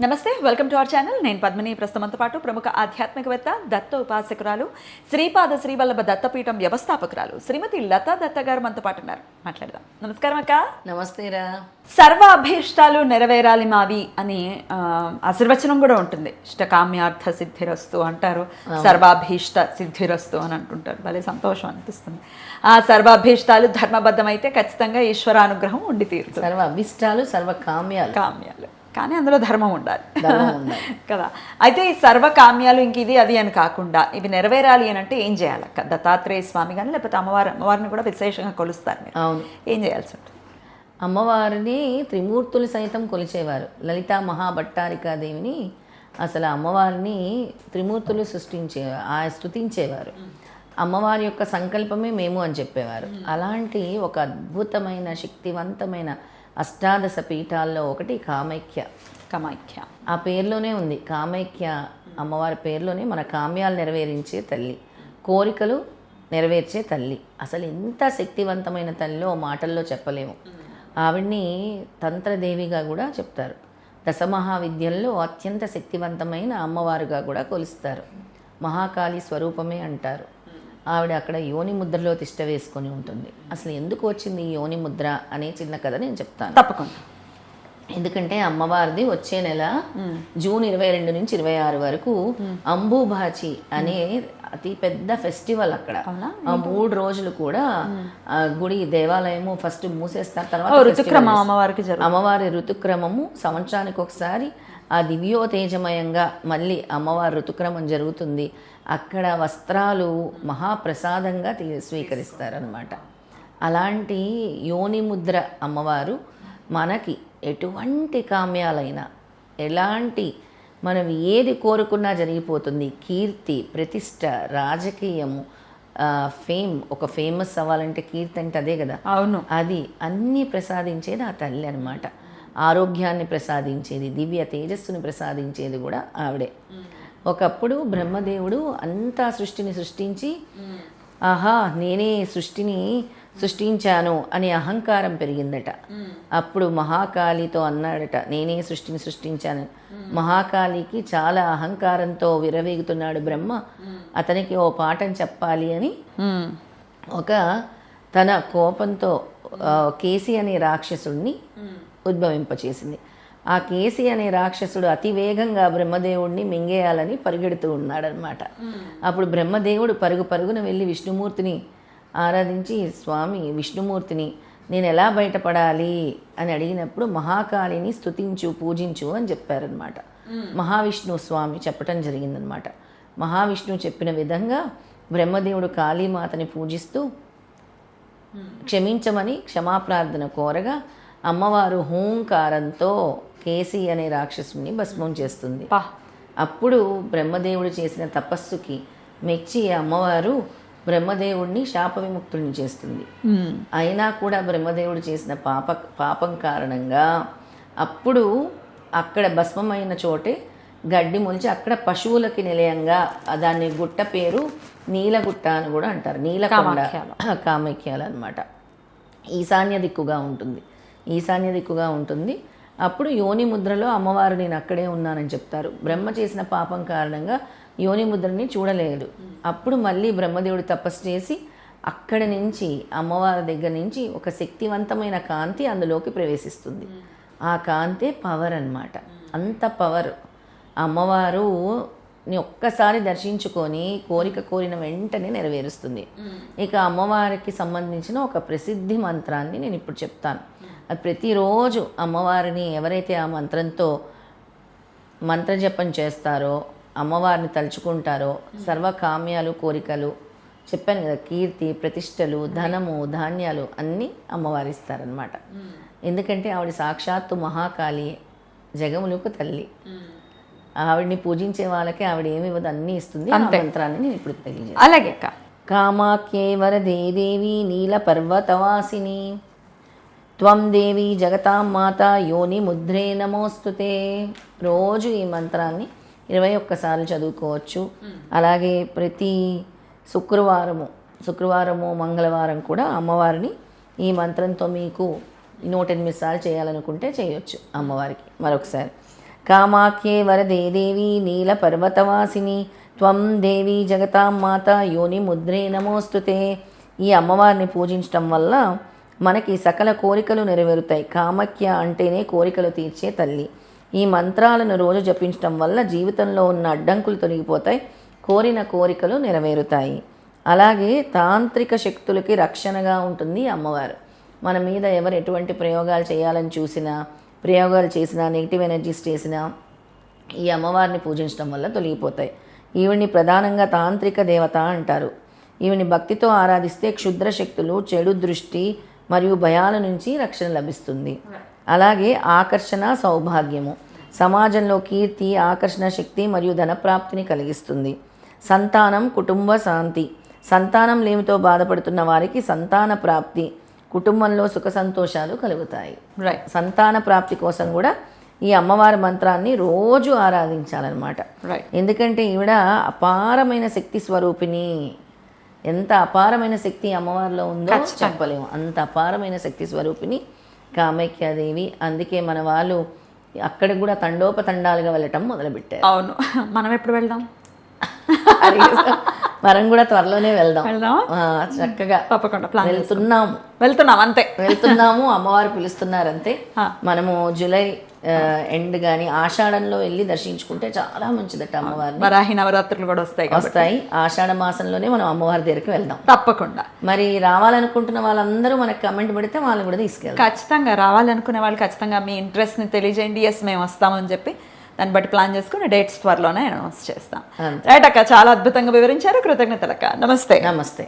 నమస్తే, welcome to our channel. నేను పద్మిని. ప్రస్తుతంతో పాటు ప్రముఖ ఆధ్యాత్మికవేత్త, దత్త ఉపాసకురాలు, శ్రీపాద శ్రీవల్లభ దత్తపీఠం వ్యవస్థాపకురాలు శ్రీమతి లతా దత్త గారు మనతో పాటు ఉన్నారు. మాట్లాడదాం. నమస్కారం అక్క. నమస్తేరా. సర్వ అభీష్టాలు నెరవేరాలి మావి అని ఆశీర్వచనం కూడా ఉంటుంది. ఇష్టకామ్యార్థ సిద్ధిరస్తు అంటారు, సర్వాభీష్ట సిద్ధిరస్తు అని అంటుంటారు. భలే సంతోషం అనిపిస్తుంది. ఆ సర్వాభీష్టాలు ధర్మబద్ధమైతే ఖచ్చితంగా ఈశ్వరానుగ్రహం ఉండి తీరుతుంది. సర్వ అభీష్టాలు సర్వ కామ్యాలు కానీ అందులో ధర్మం ఉండాలి కదా. అయితే ఈ సర్వకామ్యాలు ఇంక ఇది అది అని కాకుండా ఇవి నెరవేరాలి అని అంటే ఏం చేయాలి అక్క? దత్తాత్రేయ స్వామి కానీ లేకపోతే అమ్మవారిని కూడా విశేషంగా కొలుస్తారు మీరు. అవును. ఏం చేయాల్సి ఉంటుంది? అమ్మవారిని త్రిమూర్తులు సైతం కొలిచేవారు. లలితా మహాభట్టారికాదేవిని అసలు అమ్మవారిని త్రిమూర్తులు స్తుతించేవారు. అమ్మవారి యొక్క సంకల్పమే మేము అని చెప్పేవారు. అలాంటి ఒక అద్భుతమైన శక్తివంతమైన అష్టాదశ పీఠాల్లో ఒకటి కామాఖ్య. ఆ పేర్లోనే ఉంది. కామాఖ్య అమ్మవారి పేర్లోనే మన కామ్యాలు నెరవేరించే తల్లి, కోరికలు నెరవేర్చే తల్లి. అసలు ఎంత శక్తివంతమైన తల్లిలో మాటల్లో చెప్పలేము. ఆవిడ్ని తంత్రదేవిగా కూడా చెప్తారు. దశమహావిద్యల్లో అత్యంత శక్తివంతమైన అమ్మవారుగా కూడా కొలుస్తారు. మహాకాళి స్వరూపమే అంటారు. ఆవిడ అక్కడ యోని ముద్రలో తిష్ట వేసుకొని ఉంటుంది. అసలు ఎందుకు వచ్చింది ఈ యోని ముద్ర అనే చిన్న కథ నేను చెప్తాను. తప్పకుండా. ఎందుకంటే అమ్మవారిది వచ్చే నెల జూన్ 22 నుంచి 26 వరకు అంబుబాచి అనే అతి పెద్ద ఫెస్టివల్. అక్కడ ఆ 3 రోజులు కూడా గుడి దేవాలయము ఫస్ట్ మూసేస్తారు. తర్వాత అమ్మవారి ఋతుక్రమము సంవత్సరానికి ఒకసారి ఆ దివ్యోతేజమయంగా మళ్ళీ అమ్మవారి ఋతుక్రమం జరుగుతుంది. అక్కడ వస్త్రాలు మహాప్రసాదంగా స్వీకరిస్తారనమాట. అలాంటి యోని ముద్ర అమ్మవారు మనకి ఎటువంటి కామ్యాలైనా, ఎలాంటి మనం ఏది కోరుకున్నా జరిగిపోతుంది. కీర్తి, ప్రతిష్ట, రాజకీయము, ఫేమ్. ఒక ఫేమస్ అవ్వాలంటే కీర్తి అంటే అదే కదా. అవును. అది అన్నీ ప్రసాదించేది ఆ తల్లి అనమాట. ఆరోగ్యాన్ని ప్రసాదించేది, దివ్య తేజస్సుని ప్రసాదించేది కూడా ఆవిడే. ఒకప్పుడు బ్రహ్మదేవుడు అంతా సృష్టిని సృష్టించి ఆహా నేనే సృష్టిని సృష్టించాను అని అహంకారం పెరిగిందట. అప్పుడు మహాకాళితో అన్నాడట, నేనే సృష్టిని సృష్టించాను. మహాకాళికి చాలా అహంకారంతో విరవీగుతున్నాడు బ్రహ్మ. అతనికి ఓ పాఠం చెప్పాలి అని తన కోపంతో కేసి అనే రాక్షసుడిని ఉద్భవింపచేసింది. ఆ కేసి అనే రాక్షసుడు అతివేగంగా బ్రహ్మదేవుడిని మింగేయాలని పరిగెడుతూ ఉన్నాడనమాట. అప్పుడు బ్రహ్మదేవుడు పరుగున వెళ్ళి విష్ణుమూర్తిని ఆరాధించి, స్వామి విష్ణుమూర్తిని నేను ఎలా బయటపడాలి అని అడిగినప్పుడు మహాకాళిని స్తుతించు, పూజించు అని చెప్పారనమాట. మహావిష్ణు స్వామి చెప్పటం జరిగిందనమాట. మహావిష్ణువు చెప్పిన విధంగా బ్రహ్మదేవుడు కాళీమాతని పూజిస్తూ క్షమించమని క్షమాప్రార్థన కోరగా అమ్మవారు హూంకారంతో కేసి అనే రాక్షసుని భస్మం చేస్తుంది. అప్పుడు బ్రహ్మదేవుడు చేసిన తపస్సుకి మెచ్చి అమ్మవారు బ్రహ్మదేవుడిని శాప విముక్తుడిని చేస్తుంది. అయినా కూడా బ్రహ్మదేవుడు చేసిన పాపం కారణంగా అప్పుడు అక్కడ భస్మమైన చోటే గడ్డి మొలిచి అక్కడ పశువులకి నిలయంగా దాన్ని గుట్ట పేరు నీలగుట్ట అని కూడా అంటారు. నీలకొండ, కామాఖ్యాలు అనమాట. ఈశాన్య దిక్కుగా ఉంటుంది. అప్పుడు యోని ముద్రలో అమ్మవారు నేను అక్కడే ఉన్నానని చెప్తారు. బ్రహ్మ చేసిన పాపం కారణంగా యోని ముద్రని చూడలేడు. అప్పుడు మళ్ళీ బ్రహ్మదేవుడు తపస్సు చేసి అక్కడి నుంచి అమ్మవారి దగ్గర నుంచి ఒక శక్తివంతమైన కాంతి అందులోకి ప్రవేశిస్తుంది. ఆ కాంతే పవర్ అన్నమాట. అంత పవర్. అమ్మవారు ఒక్కసారి దర్శించుకొని కోరిన వెంటనే నెరవేరుస్తుంది. ఇక అమ్మవారికి సంబంధించిన ఒక ప్రసిద్ధి మంత్రాన్ని నేను ఇప్పుడు చెప్తాను. అది ప్రతిరోజు అమ్మవారిని ఎవరైతే ఆ మంత్రంతో మంత్రజపం చేస్తారో, అమ్మవారిని తలుచుకుంటారో సర్వకామ్యాలు, కోరికలు చెప్పాను కదా, కీర్తి, ప్రతిష్టలు, ధనము, ధాన్యాలు అన్నీ అమ్మవారు ఇస్తారనమాట. ఎందుకంటే ఆవిడ సాక్షాత్తు మహాకాళి, జగములకు తల్లి. ఆవిడ్ని పూజించే వాళ్ళకి ఆవిడ ఏమి ఇవ్వదు, అన్నీ ఇస్తుంది. ఆ మంత్రాన్ని నేను ఇప్పుడు తెలియజేస్తాను. అలాగే. కామాఖ్యే వరదే దేవి నీల పర్వతవాసిని త్వం దేవి జగతాం మాత యోని ముద్రే నమోస్తుతే. రోజు ఈ మంత్రాన్ని 21 సార్లు చదువుకోవచ్చు. అలాగే ప్రతి శుక్రవారము మంగళవారం కూడా అమ్మవారిని ఈ మంత్రంతో మీకు 108 సార్లు చేయాలనుకుంటే చేయొచ్చు అమ్మవారికి. మరొకసారి కామాఖ్యే వరదే దేవి నీలపర్వతవాసిని త్వం దేవి జగతాం మాత యోని ముద్రే నమోస్తుతే. ఈ అమ్మవారిని పూజించటం వల్ల మనకి సకల కోరికలు నెరవేరుతాయి. కామాఖ్య అంటేనే కోరికలు తీర్చే తల్లి. ఈ మంత్రాలను రోజు జపించటం వల్ల జీవితంలో ఉన్న అడ్డంకులు తొలగిపోతాయి, కోరిన కోరికలు నెరవేరుతాయి. అలాగే తాంత్రిక శక్తులకి రక్షణగా ఉంటుంది అమ్మవారు. మన మీద ఎవరు ఎటువంటి ప్రయోగాలు చేయాలని చూసినా, ప్రయోగాలు చేసినా, నెగిటివ్ ఎనర్జీస్ చేసినా ఈ అమ్మవారిని పూజించడం వల్ల తొలగిపోతాయి. ఈవిని ప్రధానంగా తాంత్రిక దేవత అంటారు. ఈవిని భక్తితో ఆరాధిస్తే క్షుద్ర శక్తులు, చెడు దృష్టి మరియు భయాల నుంచి రక్షణ లభిస్తుంది. అలాగే ఆకర్షణ, సౌభాగ్యము, సమాజంలో కీర్తి, ఆకర్షణ శక్తి మరియు ధనప్రాప్తిని కలిగిస్తుంది. సంతానం, కుటుంబ శాంతి, సంతానం లేమితో బాధపడుతున్న వారికి సంతాన ప్రాప్తి, కుటుంబంలో సుఖ సంతోషాలు కలుగుతాయి. రైట్. సంతాన ప్రాప్తి కోసం కూడా ఈ అమ్మవారి మంత్రాన్ని రోజు ఆరాధించాలన్నమాట. రైట్. ఎందుకంటే ఈవిడ అపారమైన శక్తి స్వరూపిణి. ఎంత అపారమైన శక్తి అమ్మవారిలో ఉందో చెప్పలేము. అంత అపారమైన శక్తి స్వరూపిణి కామాఖ్యాదేవి. అందుకే మన వాళ్ళు అక్కడికి కూడా తండోపతండాలుగా వెళ్ళటం మొదలుపెట్టారు. అవును. మనం ఎప్పుడు వెళ్దాం? మనం కూడా త్వరలోనే వెళ్దాం. చక్కగా తప్పకుండా ప్లాన్ వెళ్తున్నాం అంతే. వెళ్తున్నాము. అమ్మవారు పిలుస్తున్నారు అంతే. మనము జూలై ఎండ్ కానీ ఆషాఢంలో వెళ్ళి దర్శించుకుంటే చాలా మంచిదట అమ్మవారిని. వరాహి నవరాత్రులు కూడా వస్తాయి. ఆషాఢ మాసంలోనే మనం అమ్మవారి దగ్గరికి వెళ్దాం తప్పకుండా. మరి రావాలనుకుంటున్న వాళ్ళందరూ మనకు కమెంట్ పెడితే వాళ్ళని కూడా తీసుకెళ్తాం. ఖచ్చితంగా రావాలనుకునే వాళ్ళు ఖచ్చితంగా మీ ఇంట్రెస్ట్ని తెలియజేయండి. ఎస్ మేము వస్తామని చెప్పి దాన్ని బట్టి ప్లాన్ చేసుకుని డేట్స్ త్వరలోనే అనౌన్స్ చేస్తాం. రైట్ అక్క, చాలా అద్భుతంగా వివరించారు. కృతజ్ఞతలు అక్క. నమస్తే. నమస్తే.